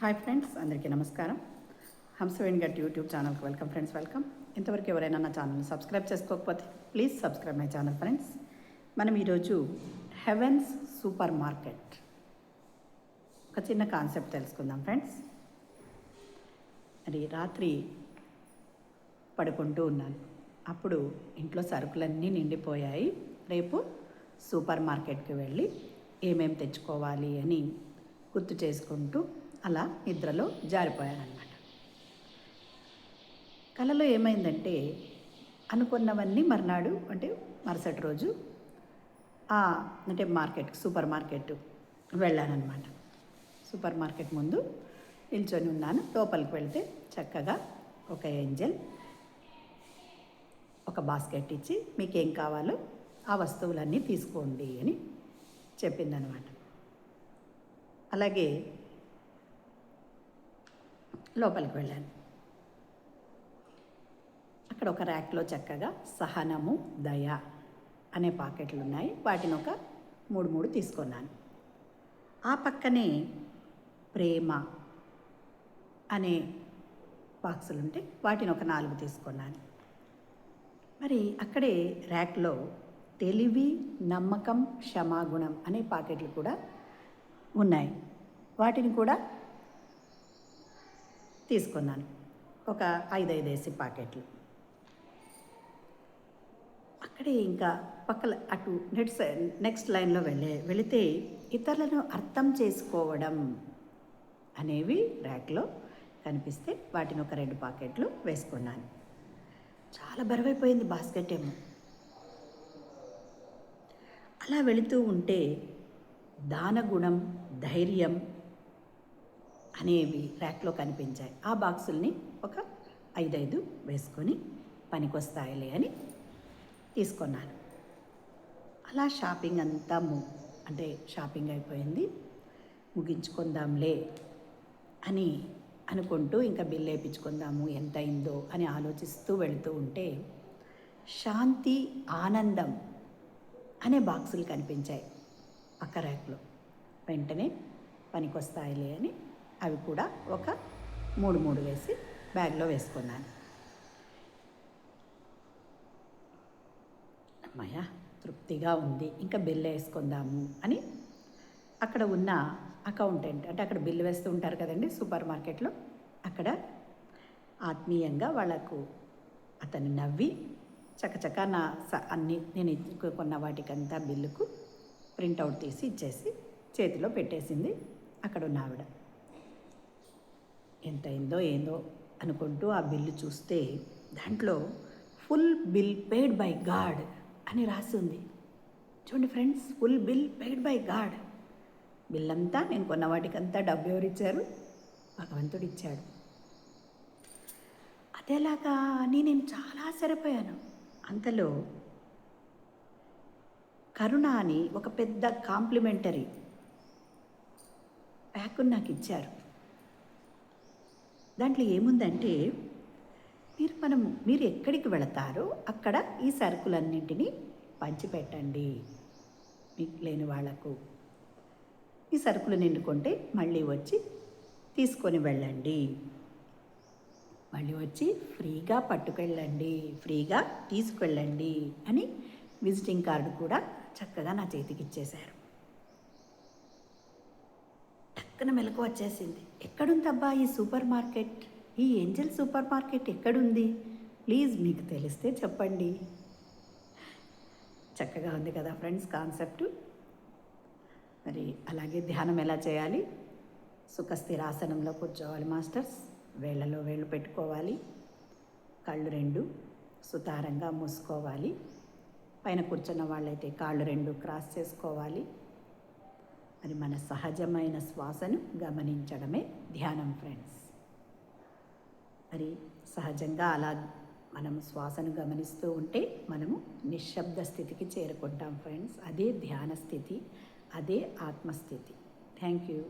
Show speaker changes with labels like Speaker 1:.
Speaker 1: Hi friends, అందరికీ నమస్కారం. Hamsaveni gut YouTube ఛానల్కి వెల్కమ్ ఫ్రెండ్స్, వెల్కమ్. ఇంతవరకు ఎవరైనా నా ఛానల్ని సబ్స్క్రైబ్ చేసుకోకపోతే please subscribe my channel friends. మనం ఈరోజు హెవెన్స్ సూపర్ మార్కెట్ ఒక చిన్న కాన్సెప్ట్ తెలుసుకుందాం ఫ్రెండ్స్. మరి రాత్రి పడుకుంటూ ఉన్నాను. అప్పుడు ఇంట్లో సరుకులన్నీ నిండిపోయాయి. రేపు సూపర్ మార్కెట్కి వెళ్ళి ఏమేమి తెచ్చుకోవాలి అని గుర్తు చేసుకుంటూ అలా నిద్రలో జారిపోయానన్నమాట. కలలో ఏమైందంటే అనుకున్నవన్నీ మర్నాడు అంటే మరుసటి రోజు అంటే సూపర్ మార్కెట్ వెళ్ళానన్నమాట. సూపర్ మార్కెట్ ముందు నిల్చొని ఉన్నాను. లోపలికి వెళ్తే చక్కగా ఒక ఏంజల్ ఒక బాస్కెట్ ఇచ్చి మీకేం కావాలో ఆ వస్తువులన్నీ తీసుకోండి అని చెప్పిందనమాట. అలాగే లోపలికి వెళ్ళాను. అక్కడ ఒక ర్యాక్లో చక్కగా సహనము, దయ అనే పాకెట్లు ఉన్నాయి. వాటిని ఒక మూడు తీసుకున్నాను. ఆ పక్కనే ప్రేమ అనే బాక్సులు ఉంటే వాటిని ఒక 4 తీసుకున్నాను. మరి అక్కడే ర్యాక్లో తెలివి, నమ్మకం, క్షమాగుణం అనే పాకెట్లు కూడా ఉన్నాయి. వాటిని కూడా తీసుకున్నాను. ఒక 5 వేసి పాకెట్లు. అక్కడే ఇంకా పక్కల అటు నెక్స్ట్ లైన్లో వెళితే ఇతరులను అర్థం చేసుకోవడం అనేవి ర్యాక్లో కనిపిస్తే వాటిని ఒక 2 పాకెట్లు వేసుకున్నాను. చాలా బరువైపోయింది బాస్కెట్ ఏమో. అలా వెళుతూ ఉంటే దానగుణం, ధైర్యం అనేవి ర్యాక్లో కనిపించాయి. ఆ బాక్సుల్ని ఒక 5 వేసుకొని పనికొస్తాయిలే అని తీసుకున్నాను. అలా షాపింగ్ అంతా అంటే షాపింగ్ అయిపోయింది, ముగించుకుందాంలే అని అనుకుంటూ ఇంకా బిల్ వేయించుకుందాము ఎంత అయిందో అని ఆలోచిస్తూ వెళుతూ ఉంటే శాంతి, ఆనందం అనే బాక్సులు కనిపించాయి పక్క ర్యాక్లో. వెంటనే పనికొస్తాయిలే అని అవి కూడా ఒక 3 వేసి బ్యాగ్లో వేసుకున్నాను. అమ్మయ్య, తృప్తిగా ఉంది, ఇంకా బిల్లు వేసుకుందాము అని అక్కడ ఉన్న అకౌంటెంట్ అంటే అక్కడ బిల్లు వేస్తూ ఉంటారు కదండి సూపర్ మార్కెట్లో, అక్కడ ఆత్మీయంగా వాళ్ళకు అతను నవ్వి చకచక అన్నీ నేను కొన్న వాటికంతా బిల్లుకు ప్రింటౌట్ తీసి ఇచ్చేసి చేతిలో పెట్టేసింది అక్కడ ఉన్న ఆవిడ. ఎంత అయిందో ఏందో అనుకుంటూ ఆ బిల్లు చూస్తే దాంట్లో full bill paid by God అని రాసి ఉంది. చూడండి friends, full bill paid by God. Bill అంతా నేను కొన్న వాటికంతా డబ్బు ఎవరు ఇచ్చారు? భగవంతుడు ఇచ్చాడు. అదేలాగా అని నేను చాలా ఆశ్చర్యపోయాను. అంతలో కరుణ అని ఒక పెద్ద కాంప్లిమెంటరీ ప్యాక్ నాకు ఇచ్చారు. దాంట్లో ఏముందంటే మీరు ఎక్కడికి వెళతారో అక్కడ ఈ సరుకులన్నింటినీ పంచిపెట్టండి మీకు లేని వాళ్లకు. ఈ సరుకులు నిండుకుంటే మళ్ళీ వచ్చి తీసుకొని వెళ్ళండి, మళ్ళీ వచ్చి ఫ్రీగా పట్టుకెళ్ళండి, ఫ్రీగా తీసుకెళ్ళండి అని విజిటింగ్ కార్డు కూడా చక్కగా నా చేతికి ఇచ్చేశారు. టక్కున మెలకు వచ్చేసింది. ఎక్కడుందబ్బా ఈ సూపర్ మార్కెట్? ఈ ఏంజల్ సూపర్ మార్కెట్ ఎక్కడుంది? ప్లీజ్ మీకు తెలిస్తే చెప్పండి. చక్కగా ఉంది కదా ఫ్రెండ్స్ కాన్సెప్ట్. మరి అలాగే ధ్యానం ఎలా చేయాలి? సుఖస్థిరాసనంలో కూర్చోవాలి మాస్టర్స్. వేళ్లలో వేళ్ళు పెట్టుకోవాలి, కళ్ళు 2 సుతారంగా మూసుకోవాలి. పైన కూర్చున్న వాళ్ళైతే కాళ్ళు 2 క్రాస్ చేసుకోవాలి. మరి మన సహజమైన శ్వాసను గమనించడమే ధ్యానం ఫ్రెండ్స్. మరి సహజంగా అలా మనం శ్వాసను గమనిస్తూ ఉంటే మనము నిశ్శబ్ద స్థితికి చేరుకుంటాం ఫ్రెండ్స్. అదే ధ్యాన స్థితి, అదే ఆత్మస్థితి. Thank you.